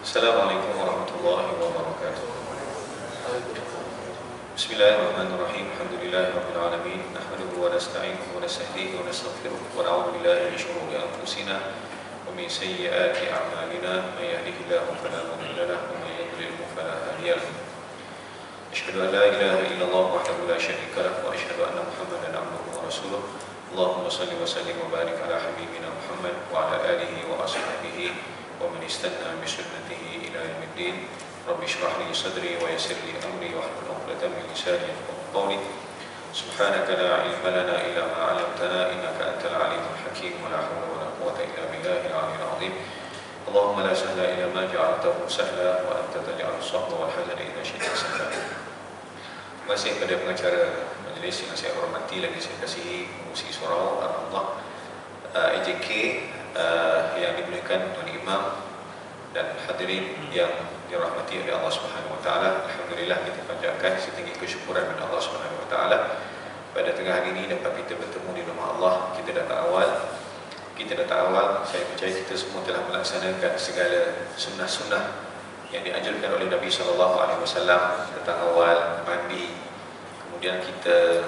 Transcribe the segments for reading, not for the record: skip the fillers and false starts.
Assalamualaikum warahmatullahi wabarakatuh. Bismillahirrahmanirrahim. Alhamdulillahirabbil alamin. Nahmaduhu wa nasta'inuhu wa nastahdihi wa nastaghfiruh wa na'udzu billahi min shururi anfusina wa min sayyiati a'malina. May yahdihillahu fala mudilla lahu wa may yudlil fala hadiya lahu. Asyhadu an la ilaha illallah wahdahu la syarika lahu wa asyhadu anna Muhammadan 'abduhu wa rasuluh. Allahumma shalli wa sallim wa barik ala habibina Muhammad wa ala alihi wa ashabihi ومن استنى بسنته إلى يوم الدين. رب اشرح لي صدري ويسر لي أمري واحلل عقدة من لساني يفقهوا قولي. سبحانك لا علم لنا إلا ما علمتنا إنك أنت العليم الحكيم ولا حول ولا قوة إلا بالله العلي العظيم. اللهم لا سهل إلا ما جعلته سهلا وأنت تجعل الصعب والحزن إذا شئت سهلا. Masih pada pengacara majlis yang saya hormati lagi saya kasihi Pengurusi Surau Allah EJK yang dimuliakan Tuan Imam dan hadirin yang dirahmati oleh Allah Subhanahu Wa Taala. Alhamdulillah kita panjatkan setinggi kesyukuran kepada Allah Subhanahu Wa Taala pada tengah hari ini dapat kita bertemu di rumah Allah. Kita datang awal, saya percaya kita semua telah melaksanakan segala sunnah-sunnah yang dianjurkan oleh Nabi SAW. Datang awal, mandi, kemudian kita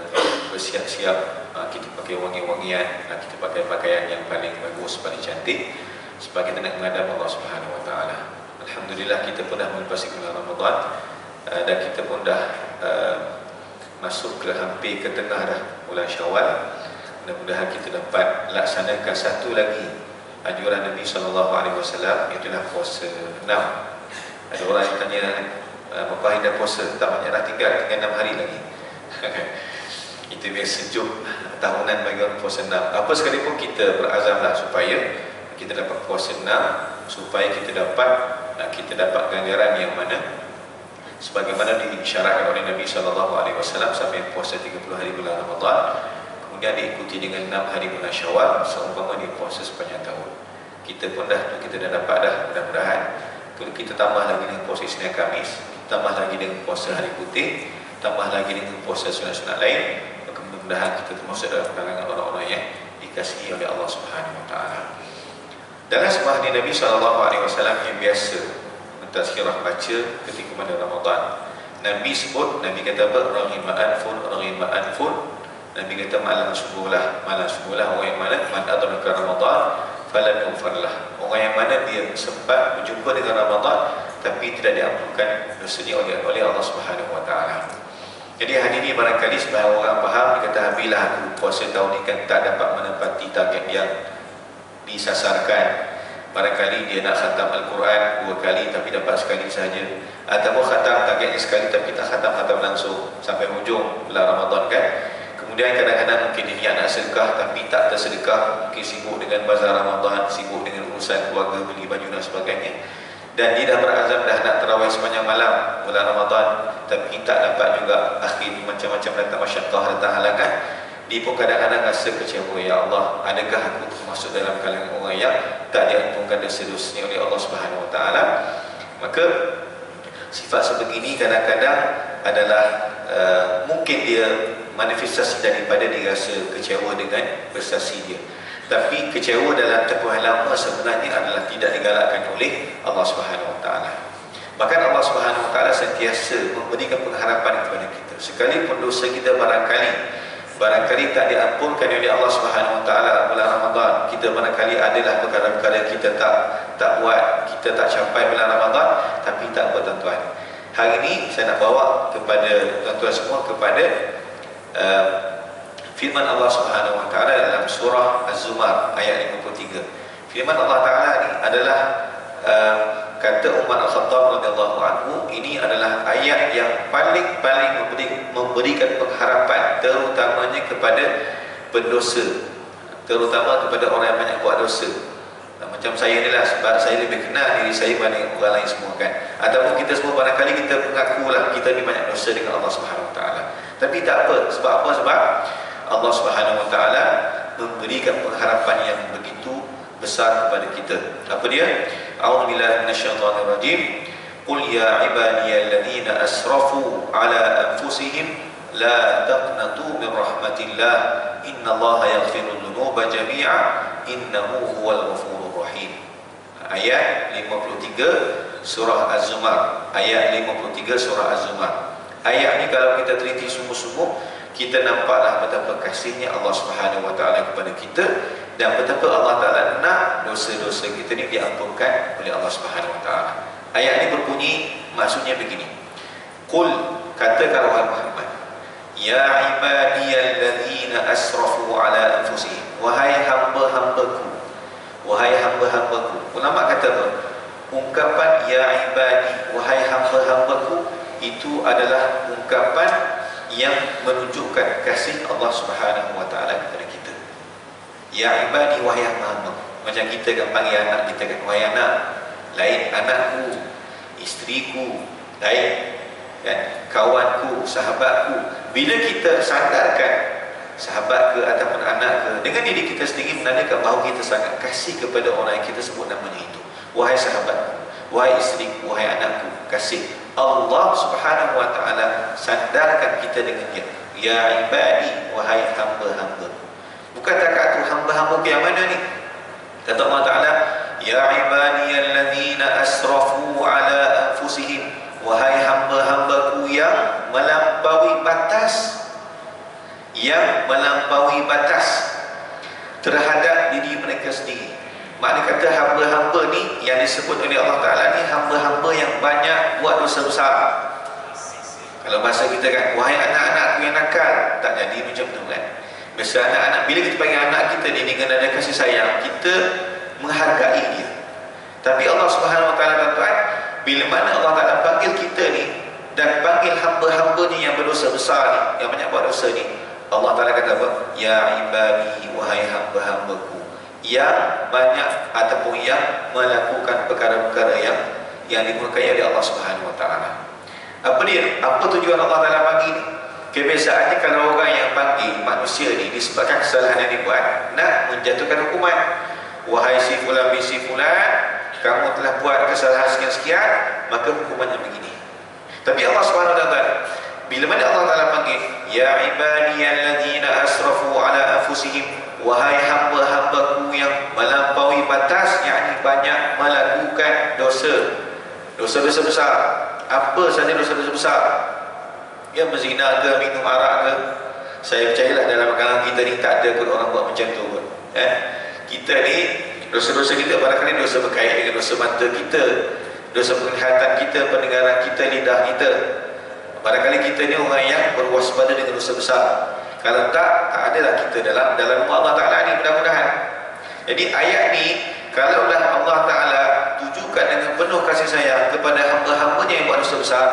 bersiap-siap, kita pakai wangi-wangian, kita pakai pakaian yang paling bagus, paling cantik, sebab kita nak menghadap Allah Subhanahu Wa Taala. Alhamdulillah kita pun dah melepasi bulan Ramadan dan kita pun dah masuk ke hampir ke tengah dah bulan Syawal. Mudah-mudahan kita dapat laksanakan satu lagi anjuran Nabi SAW, iaitu puasa 6. Ada orang yang tanya, Bapak dah puasa, tak banyak dah tinggal 6 hari lagi. Itu biasa sejuk tahunan bagi orang puasa 6. Apa sekalipun kita berazamlah supaya kita dapat puasa 6, supaya kita dapat ganjaran yang mana sebagaimana diisyaratkan oleh Nabi SAW sampai puasa 30 hari bulan Ramadan, kemudian diikuti dengan 6 hari bulan Syawal, seumpama dia puasa sepanjang tahun. Kita pun kita dah dapat dah, mudah-mudahan. Kalau kita tambah lagi dengan puasa Isnin Khamis, tambah lagi dengan puasa hari putih, tambah lagi dengan puasa sunat-sunat lain, maka mudah-mudahan kita termasuk dalam kalangan orang-orang yang dikasihi oleh Allah Subhanahu Wa Taala. Dalam sebuah hadis Nabi SAW yang biasa mentazkirah baca ketika pada Ramadan, Nabi sebut, Nabi kata raghima anfun. Nabi kata malam subuhlah orang yang mana man adraka Ramadan falan yughfarlah. Orang yang mana dia sempat berjumpa dengan Ramadan tapi tidak diampunkan dosanya oleh Allah Subhanahu Wa Taala. Jadi hari ini barangkali sebahagian orang faham, dia kata bila aku puasa tahun ini kan tak dapat menepati target yang disasarkan. Barangkali dia nak khatam Al-Quran 2 kali tapi dapat sekali sahaja, ataupun khatam targetnya sekali tapi tak khatam langsung sampai hujung bulan Ramadan kan. Kemudian kadang-kadang mungkin dia nak sedekah tapi tak tersedekah, mungkin sibuk dengan bazar Ramadan, sibuk dengan urusan keluarga, beli baju dan sebagainya. Dan dia dah berazam dah nak tarawih sepanjang malam bulan Ramadan tapi tak dapat juga, akhir macam-macam datang masyaqqah, datang halangan. Dia pun kadang-kadang rasa kecewa, ya Allah, adakah aku termasuk dalam kalangan orang yang tak diampunkan dosa-dosanya oleh Allah Subhanahu Wa Taala? Maka sifat sebegini kadang-kadang adalah mungkin dia manifestasi daripada dia rasa kecewa dengan prestasi dia. Tapi kecewa dalam tempoh yang lama sebenarnya adalah tidak digalakkan oleh Allah Subhanahu Wa Taala. Bahkan Allah Subhanahu Wa Taala sentiasa memberikan pengharapan kepada kita. Sekalipun dosa kita barangkali tak diampunkan oleh Allah Subhanahu Wa Taala bulan Ramadan, kita barangkali adalah perkara-perkara yang kita tak buat, kita tak capai bulan Ramadan, tapi tak apa tuan-tuan. Hari ini saya nak bawa kepada tuan-tuan semua kepada firman Allah Subhanahu Wa Taala dalam surah Az-Zumar ayat 53. Firman Allah Taala ini adalah kata Umar Al-Khattab radhiyallahu anhu, ini adalah ayat yang paling memberikan pengharapan terutamanya kepada pendosa, terutama kepada orang yang banyak buat dosa. Macam saya ni lah, sebab saya lebih kenal diri saya berbanding orang lain semua kan. Ataupun kita semua barangkali kita mengakulah kita ni banyak dosa dengan Allah Subhanahu Wa Taala. Tapi tak apa, sebab apa? Sebab Allah Subhanahu Wa Taala memberikan pengharapan yang begitu besar kepada kita. Apa dia? A'udzubillahi minasyaitonir rajim. Qul ya ibadiyalladzina asrafu ala anfusihim la taqnatu min rahmatillah innallaha yaghfirudz dzunuba jami'a innahu huwal ghafurur rahim. Ayat 53 surah Az-Zumar, ayat 53 surah Az-Zumar. Ayat ni kalau kita teliti sungguh-sungguh, kita nampaklah betapa kasihnya Allah Subhanahu Wa Taala kepada kita, dan betapa Allah Taala nak dosa-dosa kita ni diampunkan oleh Allah Subhanahu Wa Taala. Ayat ni berbunyi, maksudnya begini. Qul, katakan wahai Muhammad, ya ibadiyalladzina asrafu ala anfusihim, wahai hamba-hambaku, wahai hamba-hambaku. Ulama kata apa? Ungkapan ya ibadi, wahai hamba-hambaku, itu adalah ungkapan yang menunjukkan kasih Allah Subhanahu Wa Taala kepada kita. Ya ibadi, wahai hamba-hamba. Macam kita kan panggil anak kita kan, wahai anak. Lain anakku, isteriku, lain kan, kawanku, sahabatku. Bila kita sadarkan sahabat ke ataupun anak ke, dengan diri kita sendiri menandakan bahawa kita sangat kasih kepada orang yang kita sebut namanya itu. Wahai sahabatku, wahai isteriku, wahai anakku, kasih. Allah Subhanahu Wa Taala sadarkan kita dengan dia. Ya ibadi, wahai hamba-hamba. Bukan takat tu hamba-hamba yang mana ni? Kata Allah Taala, ya ibadiyalladzina asrafu ala anfusihim, wahai hamba-hambaku yang melampaui batas, yang melampaui batas terhadap diri mereka sendiri. Makna kata hamba-hamba ni yang disebut oleh Allah Ta'ala ni hamba-hamba yang banyak buat dosa besar. Kalau bahasa kita kan, wahai anak-anakku yang nakal, tak jadi macam tu kan. Biasa anak-anak, bila kita panggil anak kita ni dengan ada kasih sayang, kita menghargai dia. Tapi Allah Subhanahu Wa Ta'ala, tuan-tuan, bila mana Allah Ta'ala panggil kita ni dan panggil hamba-hamba ni yang berdosa besar ni, yang banyak buat dosa ni, Allah Ta'ala kata apa? Ya ibadi, wahai hamba-hambaku yang banyak ataupun yang melakukan perkara-perkara yang dimurkai oleh Allah Subhanahu Wa Taala. Apa dia? Apa tujuan Allah Taala panggil ni? Kebiasaannya kalau orang yang panggil manusia ni disebabkan kesalahan yang dibuat, nak menjatuhkan hukuman. Wahai si fulan bin si fulan, kamu telah buat kesalahan sekian-sekian, maka hukumannya begini. Tapi Allah Subhanahu Wa Taala, bila mana Allah Taala panggil, ya ibadiyalladzina asrafu ala anfusihim, wahai hamba-hambaku yang melampaui batas, yakni banyak melakukan dosa-dosa besar. Apa saja dosa-dosa besar? Ya, berzina ke, minum arak ke. Saya percayalah dalam kalangan kita ni tak ada pun orang buat macam tu pun. Kita ni, dosa-dosa kita barangkali dosa berkait dengan dosa mata kita, dosa penglihatan kita, pendengaran kita, lidah kita. Barangkali kita ni orang yang berwaspada dengan dosa besar. Kalau tak adalah kita dalam Allah Ta'ala ni, mudah-mudahan. Jadi ayat ni, kalaulah Allah Ta'ala tujukan dengan penuh kasih sayang kepada hamba-hambanya yang buat dosa besar,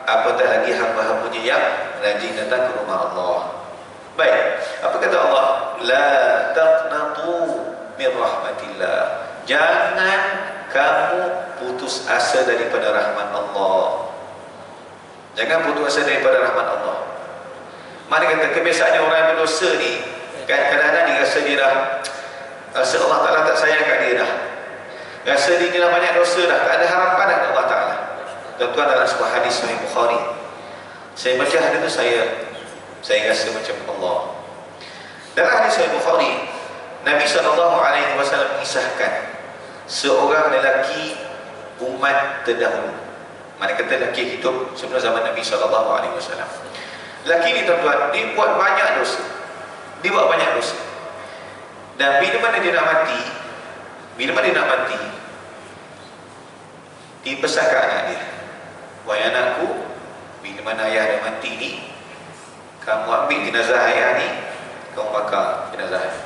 apatah lagi hamba-hambanya yang rajin datang ke rumah Allah. Baik, apa kata Allah? La taqnatu min rahmatillah. Jangan kamu putus asa daripada rahmat Allah. Jangan putus asa daripada rahmat Allah. Mana kata kebiasaannya orang yang berdosa ni kan, kadang-kadang dia rasa dia dah, rasa Allah Ta'ala tak sayang kat dia dah, rasa dia dah banyak dosa dah, tak ada harapan dah Allah Ta'ala. Tuan-tuan, dalam sebuah hadis Sahih Bukhari, saya baca hadis itu, saya rasa macam Allah. Dalam hadis Sahih Bukhari, Nabi SAW mengisahkan seorang lelaki umat terdahulu. Mana kata lelaki hidup sebelum zaman Nabi SAW. Lelaki ni, tuan-tuan, dia buat banyak dosa. Dia buat banyak dosa. Dan bila mana dia nak mati, dia pesan ke anak dia, wahai anakku, bila mana ayah dah mati ni, kamu ambil jenazah ayah ni, kamu bakar jenazah ayah.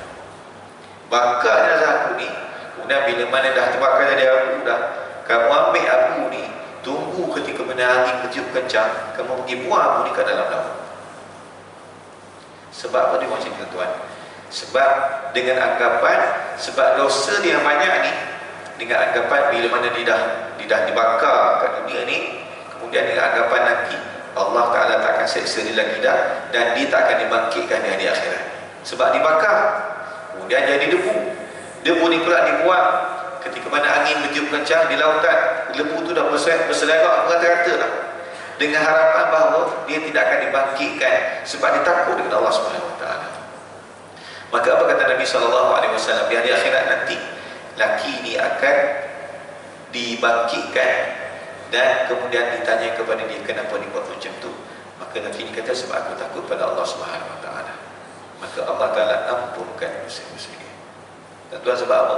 Bakar jenazah aku ni, kemudian bila mana dah terbakar jadi abu dah, kamu ambil abu ni, tunggu ketika mana angin bertiup kencang, kamu pergi buang abu ni ke dalam laut. Sebab apa dia macam tu, tuan? Sebab dengan anggapan, sebab dosa dia banyak ni, dengan anggapan bila mana dia dah dibakar kat dunia ni, kemudian dengan anggapan nanti Allah Ta'ala tak akan seksa dia lagi dah, dan dia tak akan dibangkitkan di hari akhirat. Sebab dibakar, kemudian jadi debu. Debu ni pula dibuang ketika mana angin bertiup kencang di lautan, debu tu dah berselerak merata-rata dah, dengan harapan bahawa dia tidak akan dibangkitkan sebab dia takut dengan Allah Subhanahu Wa Taala. Maka apa kata Nabi SAW? Di hari akhirat nanti, laki ni akan dibangkitkan dan kemudian ditanya kepada dia, kenapa dia buat macam tu? Maka lelaki ini kata, sebab aku takut pada Allah Subhanahu Wa Taala. Maka Allah Taala ampunkan dosa-dosa dia. Tuan-tuan, sebab apa?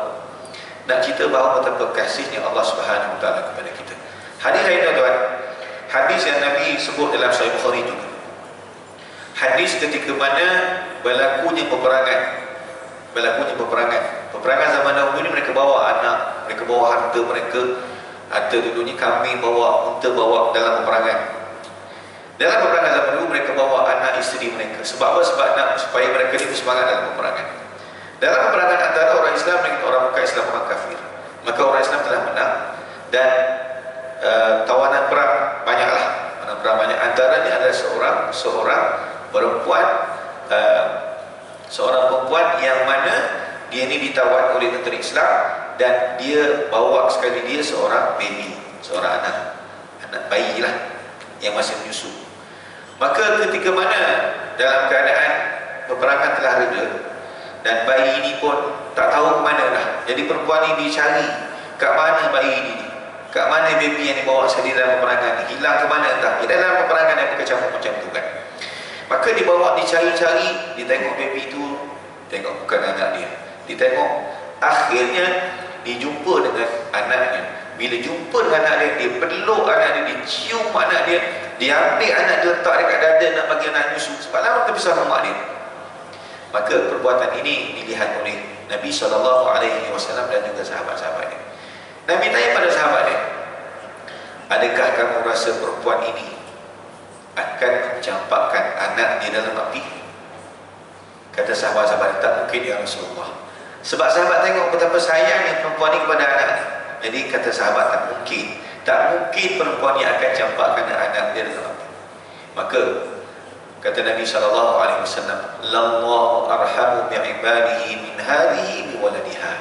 Nak cerita bahawa betapa kasihnya Allah Subhanahu Wa Taala kepada kita. Hadis lain tuan-tuan, hadis yang Nabi sebut dalam Sahih Bukhari juga. Hadis ketika mana berlakunya peperangan. Peperangan zaman dahulu ni, mereka bawa anak, mereka bawa harta mereka. Harta dulunya kambing bawa, unta bawa dalam peperangan. Dalam peperangan zaman dulu, mereka bawa anak isteri mereka. Sebab apa? Sebab nak supaya mereka ni bersemangat dalam peperangan. Dalam peperangan antara orang Islam dengan orang bukan Islam, orang kafir, maka orang Islam telah menang. Dan tawanan perang banyaklah. Perang banyak. Antaranya adalah seorang perempuan, yang mana dia ni ditawan oleh tentera Islam, dan dia bawa sekali dia seorang baby, seorang anak bayi lah yang masih menyusu. Maka ketika mana dalam keadaan peperangan telah reda dan bayi ini pun tak tahu ke mana dah, jadi perempuan ini dicari, kat mana bayi ini, kat mana baby yang dibawa sekali dalam peperangan ni, hilang ke mana entah. Dia dalam peperangan yang berkecamuk macam tu kan. Maka dibawa, dicari-cari, ditengok baby tu, tengok bukan anak dia, ditengok, akhirnya dijumpa dengan anaknya. Bila jumpa dengan anak dia, dia peluk anak dia, dia cium anak dia, dia ambil anak dia, letak dekat dada nak bagi anak nyusu, sebab lama terpisah dengan mak dia. Maka perbuatan ini dilihat oleh Nabi SAW dan juga sahabat-sahabatnya. Nabi tanya pada sahabat dia, adakah kamu rasa perempuan ini akan mencampakkan anak di dalam api? Kata sahabat-sahabat, tak mungkin ya Rasulullah. Sebab sahabat tengok betapa sayangnya perempuan ini kepada anak. Jadi kata sahabat, tak mungkin perempuan ini akan campakkan anak dia dalam api. Maka kata Nabi SAW, lallahu arhamu bi'ibadihi min hadhihi biwaladiha.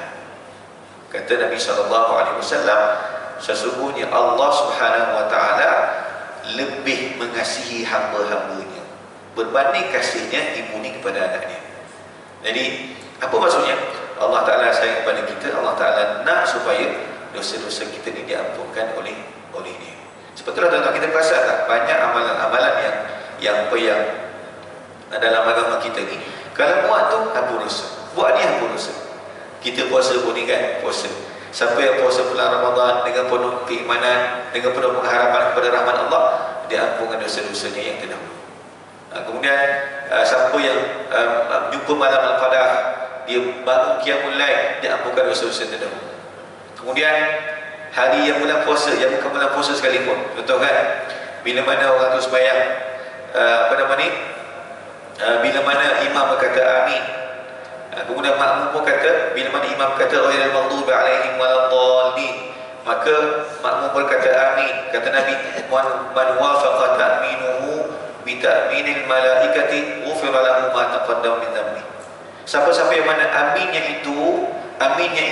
Kata Nabi SAW, sesungguhnya Allah Subhanahu Wa Taala lebih mengasihi hamba-hambanya berbanding kasihnya ibu ni kepada anaknya. Jadi apa maksudnya? Allah Ta'ala sayang kepada kita. Allah Ta'ala nak supaya dosa-dosa kita ni diampunkan oleh dia. Sebetulnya tuan-tuan, kita perasan tak banyak amalan-amalan yang dalam agama kita ni, kalau buat tu hapus dosa, buat ni hapus dosa. Kita puasa pun ni kan, puasa. Siapa yang puasa bulan Ramadan dengan penuh keimanan, dengan penuh pengharapan kepada rahmat Allah, dia ampunkan dosa-dosanya yang terdahulu. Kemudian siapa yang jumpa malam Al-Qadar, dia bangun qiyamul lail, dia ampunkan dosa-dosa terdahulu. Kemudian hari yang bulan puasa, yang bukan bulan puasa sekalipun, contoh kan, bila mana orang tu sembahyang, bila mana imam berkata amin, kemudian makmum pun kata, bila mana imam kata ghairil maghdubi alaihim waladdallin, maka makmum berkata amin. Kata Nabi, man wafaqa ta'minuhu bi ta'minil malaikati ghufira lahu ma taqaddama min dhanbi. Siapa-siapa yang mana aminnya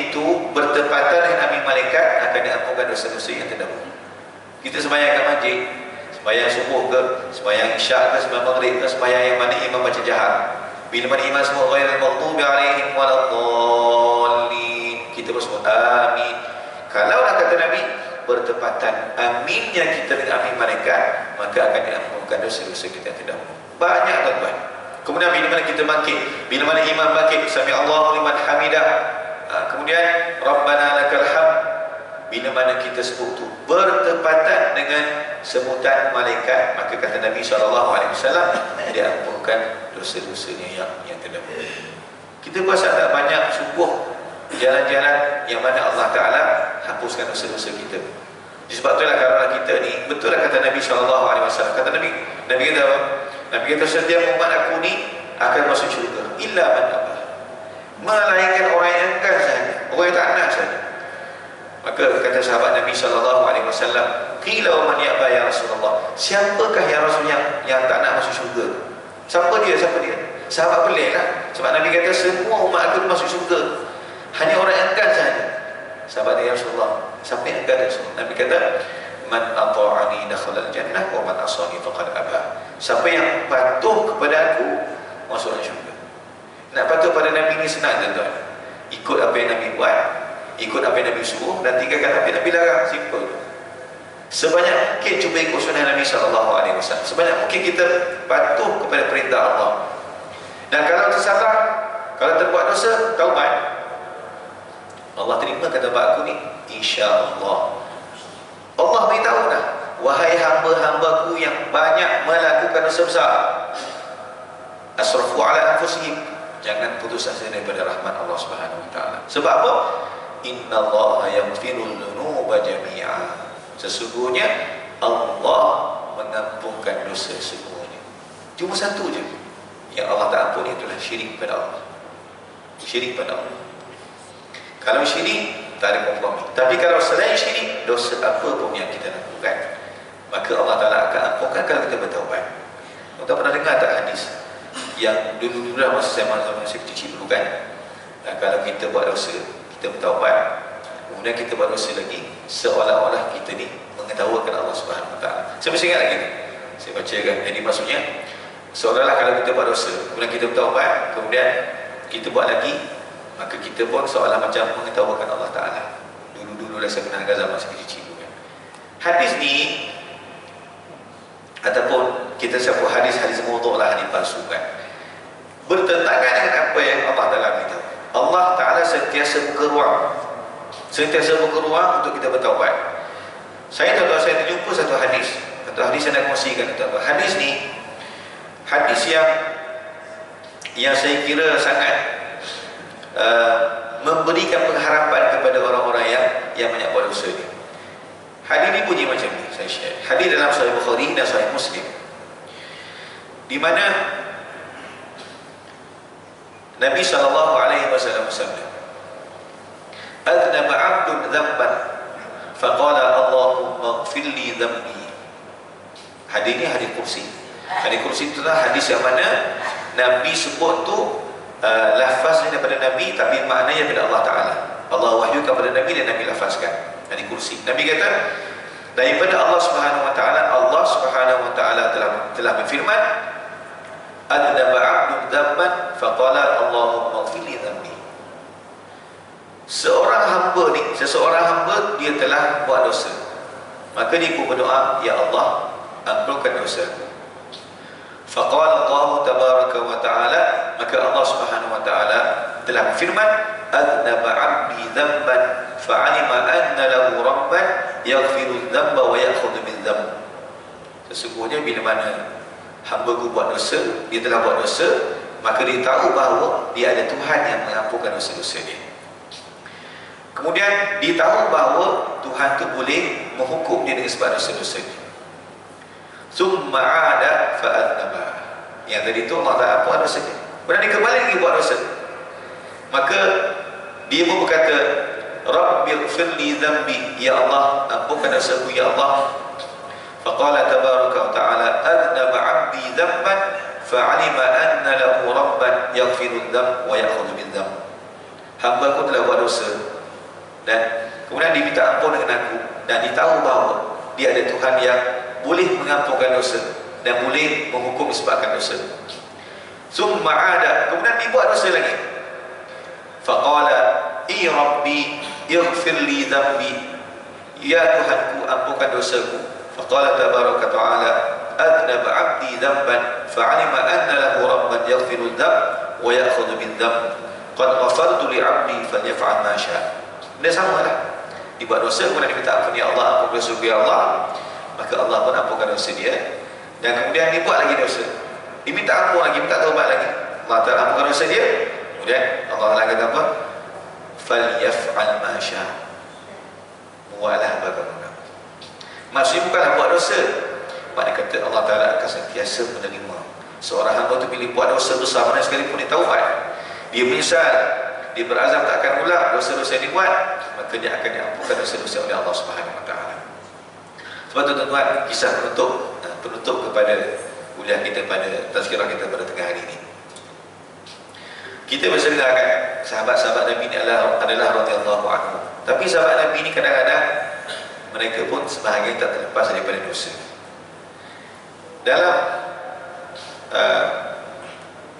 itu bertepatan dengan amin malaikat, akan diampunkan dosa-dosa yang terdahulu. Kita sembahyang kat masjid, sembahyang subuh ke, sembahyang isyak ke, sembahyang maghrib ke, sembahyang yang mana imam baca jahat, bila mana imam semua ghairil maghdubi alaihim waladdallin, kita bersebut amin. Kalau nak kata Nabi bertepatan aminnya kita dengan amin malaikat, maka akan diampunkan dosa-dosa kita yang terdahulu. Banyak tuan-tuan. Kemudian bila mana kita bangkit, bila mana imam bangkit, sami Allahu liman hamidah, kemudian Rabbana lakal hamd, bila mana kita sebut tu bertepatan dengan sebutan malaikat, maka kata Nabi SAW, dia ampunkan dosa-dosanya yang terdahulu. Kita perasan tak banyak sungguh jalan-jalan yang mana Allah Ta'ala hapuskan dosa-dosa kita. Sebab itulah kalau kita ni, betul lah kata Nabi SAW, kata Nabi kata apa? Nabi kata, setiap umat aku ni akan masuk syurga illa man abah, melainkan orang yang enggan sahaja, orang yang tak nak sahaja. Maka kata sahabat Nabi SAW, qila wa man ya'ba ya Rasulullah, siapakah ya Rasul yang tak nak masuk syurga? Siapa dia? Sahabat pelik lah. Sebab Nabi kata semua umat aku masuk syurga, hanya orang yang enggan sahaja. Sahabat dia, ya Rasulullah, siapa yang enggan? Nabi kata, man ata'ani dakhala al-jannah wa man asani faqad aba. Siapa yang patuh kepada aku masuk syurga. Nak patuh pada Nabi ni senang tuan-tuan. Ikut apa yang Nabi buat, ikut apa yang Nabi suruh, dan tinggalkan apa yang Nabi larang. Simple. Sebanyak mungkin cuba ikut sunnah Nabi SAW. Sebanyak mungkin kita patuh kepada perintah Allah. Dan kalau tersalah, kalau terbuat dosa, taubat, Allah terima kata aku ni, insya-Allah. Allah beritahu dah, wahai hamba-hambaku yang banyak melakukan dosa besar, asrafu ala anfusihim, jangan putus asa daripada rahmat Allah Subhanahu wa taala. Sebab apa? Innallaha yaghfirul dzunuba jami'a. Sesungguhnya Allah mengampunkan dosa semuanya. Cuma satu je yang Allah tak ampuni, itulah syirik pada Allah. Syirik pada Allah. Kalau syirik tak ada kompromi. Tapi kalau selain syirik, dosa apa pun yang kita lakukan, maka Allah Ta'ala akan ampunkan kalau kita bertaubat. Kita pernah dengar tak hadis yang dulu-dulu lah masa saya masih kecil dulu kan, kalau kita buat dosa, kita bertaubat, kemudian kita buat dosa lagi, seolah-olah kita ni mengetawakan Allah Subhanahu Wa Taala. Saya masih ingat lagi, saya baca kan. Jadi maksudnya seolah-olah kalau kita buat dosa, kemudian kita bertaubat, kemudian kita buat lagi, maka kita pun seolah macam mengetawakan Allah Ta'ala. Dulu-dulu lah saya pernah dengar zaman masih kecil kan. Hadis ni, ataupun kita sebut hadis-hadis mawdu' lah, hadis palsu kan, bertentangan dengan apa yang Allah Ta'ala beritahu. Allah Ta'ala sentiasa buka ruang untuk kita bertaubat. Saya tahu saya terjumpa satu hadis yang nak kongsikan. Hadis ni hadis yang saya kira sangat memberikan pengharapan kepada orang-orang yang banyak buat dosa ni. Hadis ni bunyi macam ni, saya share. Hadis dalam Sahih Bukhari dan Sahih Muslim, di mana Nabi SAW bersabda, "Adnaba 'abdun dhanban, faqala Allahumma ighfir li dhanbi." Hadis ni hadis kursi. Hadis kursi itu adalah hadis yang mana Nabi sebut tu lafaznya daripada Nabi, tapi maknanya daripada Allah Ta'ala. Allah wahyukan kepada Nabi dan Nabi lafazkan. Hadis kursi. Nabi kata daripada Allah Subhanahu Wa Ta'ala, Allah Subhanahu Wa Ta'ala telah berfirman, "Adnaba 'abdun dhanban, faqala Allahumma ighfir li dhanbi." Seseorang hamba dia telah buat dosa, maka dia pun berdoa, "Ya Allah, ampunkan dosaku." Faqala Allah tabaraka wa ta'ala, maka Allah Subhanahu wa ta'ala telah berfirman, "Adnaba 'abdi dhanban fa'alima anna lahu rabban yaghfiru dhanba wa ya'khudhu bidh-dhanb." Sesungguhnya bila mana hamba-Ku buat dosa, dia telah buat dosa, maka dia tahu bahawa dia ada Tuhan yang mengampunkan dosa-dosa dia. Kemudian dia tahu bahawa Tuhan tu boleh menghukum dia dengan sebab dosa-dosa dia. Summa 'ada fa'adnaba. Yang tadi tu Allah Ta'ala apa dosa dia, kemudian dia kembali lagi buat dosa, maka dia pun berkata, "Rabbighfir li dhanbi." Ya Allah, ampunkan dosaku ya Allah. Faqala tabaraka wa ta'ala, "Adnaba 'abdi dhanban fa'alima anna lahu rabban yaghfiru dhanb wa ya'khudhu bidh-dhanb." Hamba-Ku telah buat dosa dan kemudian dia minta ampun dengan aku, dan dia tahu bahawa dia ada Tuhan yang boleh mengampunkan dosa dan boleh menghukum disebabkan dosa. Summa 'ada, kemudian dia buat dosa lagi. Faqala, "I Rabbi ighfir li dhanbi." Ya Tuhanku, ampunkan dosaku. Faqala tabaraka ta'ala, "Adnaba 'abdi dhanban fa'alima anna lahu rabban yaghfiru dhanb wa ya'khudhu bidh-dhanb. Qad ghafartu li 'abdi falyaf'al ma syaa." Dia samalah. Dia buat dosa, kemudian dia minta ampun, "Ya Allah, ampunkan dosaku ya Allah." Maka Allah pun ampunkan dosa dia, dan kemudian dia buat lagi dosa, dia minta ampun lagi, minta taubat lagi, Allah Ta'ala ampunkan dosa dia. Kemudian Allah Ta'ala kata apa? "Falyaf'al ma syaa." Buatlah bagaimana. Maksudnya bukanlah buat dosa, maknanya kata Allah Ta'ala akan sentiasa menerima seorang hamba tu bila buat dosa besar mana sekalipun dia taubat, dia menyesal, dia berazam tak akan ulang dosa-dosa yang dibuat, maka dia akan diampunkan dosa-dosa oleh Allah Subhanahu Wa Ta'ala. Sebab tu tuan-tuan, kisah penutup kepada kuliah kita pada tazkirah kita pada tengah hari ini. Kita biasa dengarkan sahabat-sahabat Nabi ini adalah radhiyallahu anhu. Tapi sahabat Nabi ini kadang-kadang mereka pun sebahagian tak terlepas daripada dosa. Dalam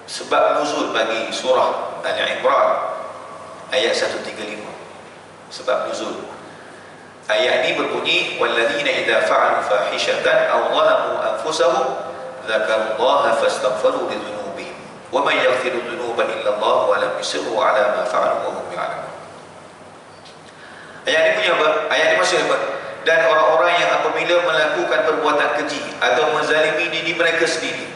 sebab nuzul bagi surah Al-Imran ayat 135, sebab nuzul Ayat ini berbunyi walladzina idza fa'alu fahishatan aw zalamu anfusahum dzakarullaha fastaghfiru lidzunubihim wa may yaghfiru dzunuba illa Allah wa lam yusirru 'ala ma fa'alu wa hum ya'lamun. Ayat ini punya apa? Ayat ini maksud apa? Dan orang-orang yang apabila melakukan perbuatan keji atau menzalimi diri mereka sendiri,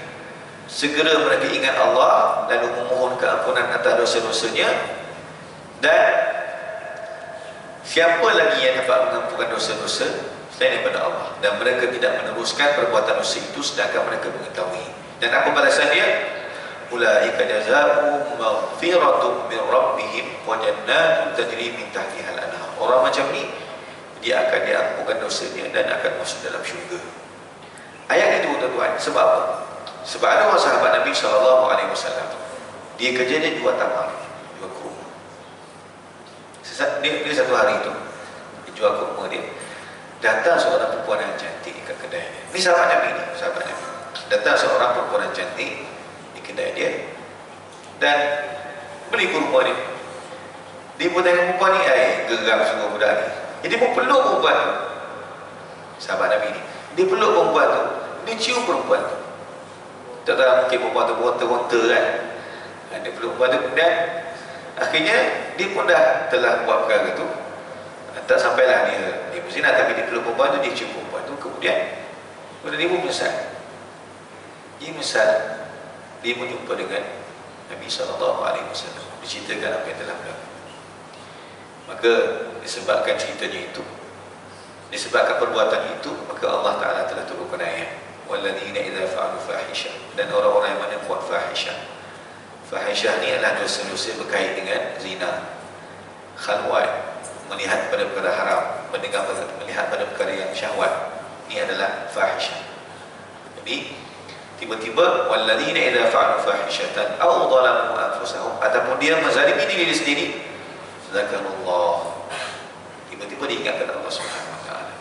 segera mereka ingat Allah lalu memohon keampunan atas dosa-dosanya, dan siapa lagi yang dapat mengampunkan dosa-dosa selain daripada Allah, dan mereka tidak meneruskan perbuatan dosa itu sedangkan mereka mengetahui. Dan apa balasan dia? Ulaika jazaohum maghfiratun min rabbihim wa jannatun tajri min tahtiha al-anhar. Orang macam ni dia akan diampunkan dosanya dan akan masuk dalam syurga. Ayat itu tuan-tuan, sebab apa? Sebab ada orang sahabat Nabi SAW, dia kerja dia jual tamar, jual kurma. Dia satu hari itu dia jual kurma dia, datang seorang perempuan yang cantik ke kedai dia. Ini sahabat Nabi ni, sahabat Nabi. Datang seorang perempuan yang cantik di kedai dia dan beli kurma dia. Dia pun tengok perempuan ni, geram sungguh budak ni. Jadi dia pun peluk perempuan tu. Sahabat Nabi ni, dia peluk perempuan tu, dia cium perempuan tu. Tak tahu mungkin perempuan tu ronta-ronta kan. Dia peluk perempuan tu, kemudian akhirnya dia pun dah telah buat perkara tu. Tak sampailah dia berzina, tapi dia peluk perempuan tu, dia cium perempuan tu. Kemudian dia pun menyesal. Dia menyesal. Dia berjumpa dengan Nabi SAW. Diceritakan apa yang telah berlaku. Maka disebabkan ceritanya itu, disebabkan perbuatan itu, maka Allah Ta'ala telah turunkan ayat walladzina idza fa'alu fahisha. Dan orang-orang yang mana buat fahisha. Fahisha ni adalah dosa-dosa berkait dengan zina, khalwat, melihat pada perkara haram, melihat pada perkara yang syahwat. Ini adalah fahisha. Jadi tiba-tiba walladzina idza fa'alu fahishatan aw zalamu anfusahum, ataupun dia menzalimi diri sendiri, zakarullah, tiba-tiba diingatkan Allah Subhanahu wa taala.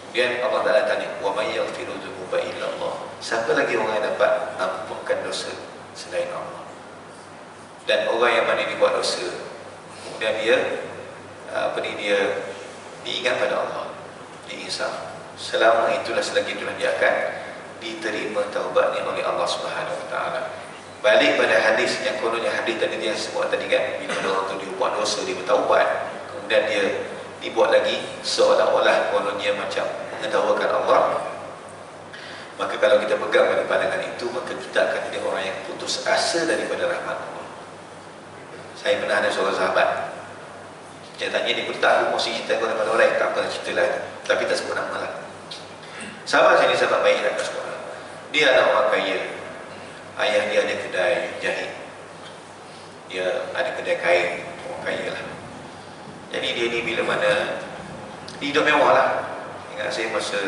Kemudian Allah Taala tanya, wa may yaghfiru dzunuba illa Allah. Siapa lagi orang yang dapat ampunkan dosa selain Allah? Dan orang yang mana dia buat dosa, kemudian dia dia diingat pada Allah, diinsaf, selama itulah, selagi itulah dia akan diterima taubatnya oleh Allah Subhanahu wa taala. Balik pada hadis yang kononnya hadis tadi yang sebut tadi kan, bila orang tu dia buat dosa, dia bertaubat, kemudian dia dibuat lagi seolah-olah kononnya macam mengetawakan Allah, maka kalau kita pegang pada pandangan itu, maka kita akan jadi orang yang putus asa daripada rahmat Allah. Saya pernah ada seorang sahabat, dia tanya, dia pun tak aku mesti cerita kepada orang lain, tak apa cerita lah, tapi tak sebut nama lah. Sahabat saya ni sahabat baik dalam sekolah. Dia anak orang kaya, ayah dia ada kedai jahit, dia ada kedai kain, orang kaya lah. Jadi dia ni bila mana hidup mewah lah. Ingat saya masa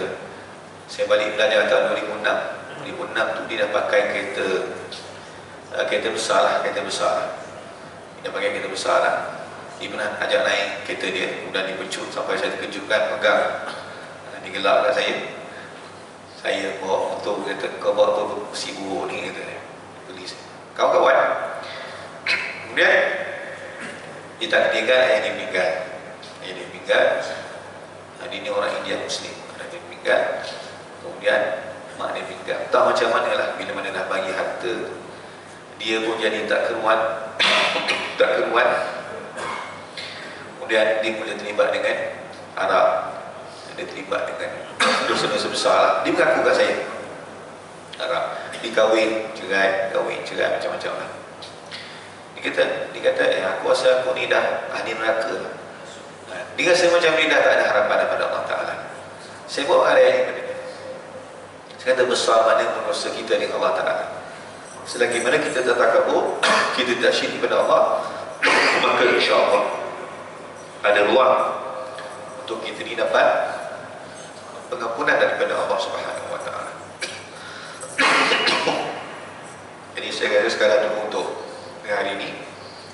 saya balik belajar tahun 2006 tu, dia dah pakai kereta besar lah, kereta besar lah. Dia pakai kereta besar lah. Dia pernah ajak naik kereta dia, kemudian dipecut sampai saya terkejutkan, pegang, dia gelak kat saya. Saya bawa motor, kata, kau bawa motor si buruk ni, kata polis. Kawan-kawan. Kemudian ditakdirkan ayah dia meninggal. Ayah dia meninggal. Dia ni orang India Muslim. Ayah dia meninggal. Kemudian mak dia meninggal. Tak macam mana lah, bila mana dah bagi harta, dia pun jadi tak keruan. Tak keruan. Kemudian dia mula terlibat dengan Arab. Dia terlibat dengan dosa-dosa besar lah. Dia mengaku kat saya, Arab, dikahwin, cerai, kahwin, cerai, macam-macam lah. Dia kata, aku rasa aku ni dah ahli neraka lah. Dia rasa macam dia dah tak ada harapan daripada Allah Ta'ala. Saya bawa ayat ini pada dia. Saya kata, besar mana pun dosa kita dengan Allah Ta'ala, selagi mana kita tak takabur, kita tak syirik kepada Allah, maka insya-Allah ada ruang untuk kita ni dapat pengampunan daripada Allah Subhanahu wa taala. Jadi saya rasa sekadar itu untuk hari ini.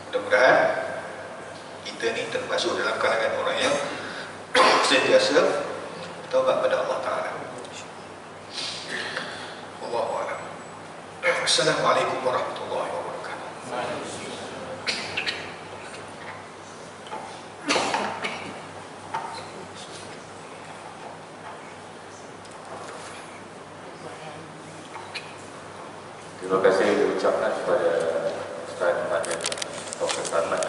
Mudah-mudahan kita ni termasuk dalam kalangan orang yang sentiasa taubat pada Allah Taala. Wallahu a'lam. Assalamualaikum warahmatullahi wabarakatuh. Terima kasih diucapkan kepada Ustaz Mahdi Dr. Salman.